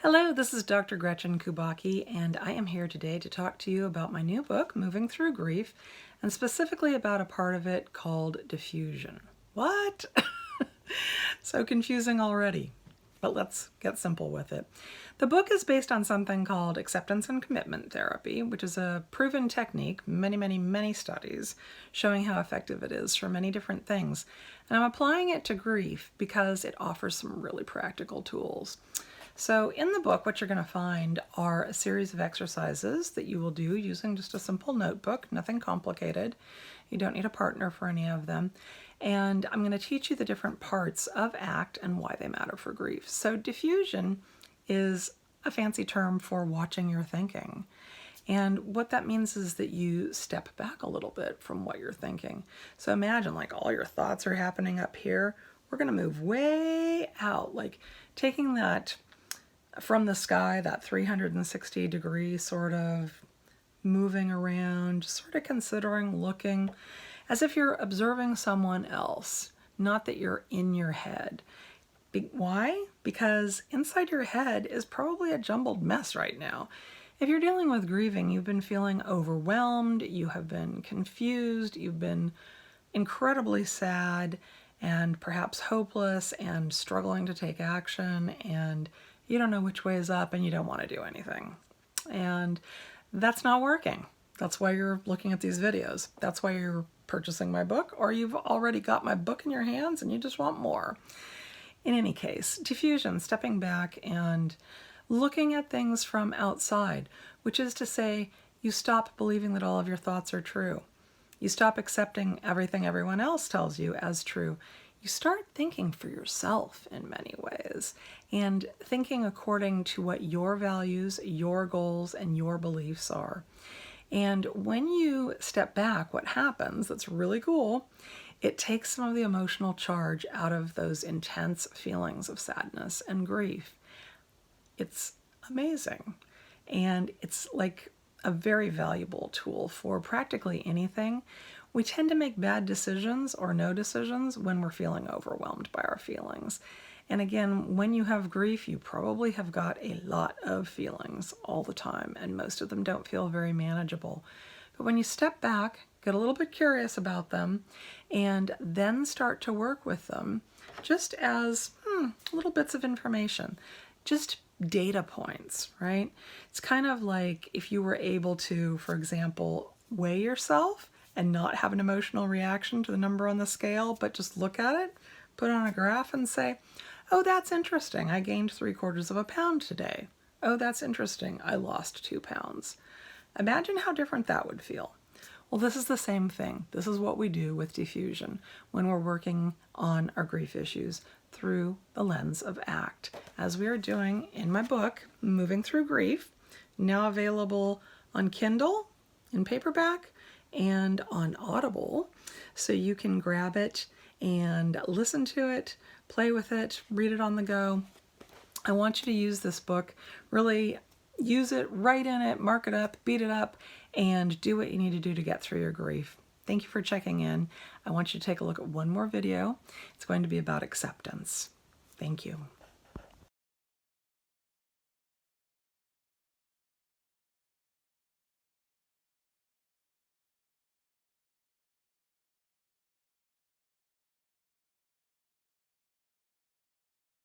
Hello, this is Dr. Gretchen Kubacki, and I am here today to talk to you about my new book, Moving Through Grief, and specifically about a part of it called diffusion. What? So confusing already, but let's get simple with it. The book is based on something called acceptance and commitment therapy, which is a proven technique, many studies showing how effective it is for many different things. And I'm applying it to grief because it offers some really practical tools. So in the book, what you're going to find are a series of exercises that you will do using just a simple notebook, nothing complicated. You don't need a partner for any of them. And I'm going to teach you the different parts of ACT and why they matter for grief. So diffusion is a fancy term for watching your thinking. And what that means is that you step back a little bit from what you're thinking. So imagine like all your thoughts are happening up here. We're going to move way out, like taking that from the sky, that 360 degree sort of moving around, sort of considering, looking, as if you're observing someone else, not that you're in your head. Why? Because inside your head is probably a jumbled mess right now. If you're dealing with grieving, you've been feeling overwhelmed, you have been confused, you've been incredibly sad and perhaps hopeless and struggling to take action, and you don't know which way is up and you don't want to do anything. And that's not working. That's why you're looking at these videos. That's why you're purchasing my book, or you've already got my book in your hands and you just want more. In any case, diffusion, stepping back and looking at things from outside, which is to say, you stop believing that all of your thoughts are true. You stop accepting everything everyone else tells you as true. You start thinking for yourself in many ways and thinking according to what your values, your goals, and your beliefs are. And when you step back, what happens that's really cool, it takes some of the emotional charge out of those intense feelings of sadness and grief. It's amazing. And it's like a very valuable tool for practically anything. We tend to make bad decisions or no decisions when we're feeling overwhelmed by our feelings. And again, when you have grief, you probably have got a lot of feelings all the time, and most of them don't feel very manageable. But when you step back, get a little bit curious about them, and then start to work with them just as little bits of information, just data points, right? It's kind of like if you were able to, for example, weigh yourself and not have an emotional reaction to the number on the scale, but just look at it, put it on a graph and say, oh, that's interesting. I gained 3/4 pound today. Oh, that's interesting. I lost 2 pounds. Imagine how different that would feel. Well, this is the same thing. This is what we do with diffusion when we're working on our grief issues through the lens of ACT, as we are doing in my book, Moving Through Grief, now available on Kindle, in paperback, and on Audible. So you can grab it and listen to it, play with it, read it on the go. I want you to use this book, really use it, write in it, mark it up, beat it up, and do what you need to do to get through your grief. Thank you for checking in. I want you to take a look at one more video. It's going to be about acceptance. Thank you.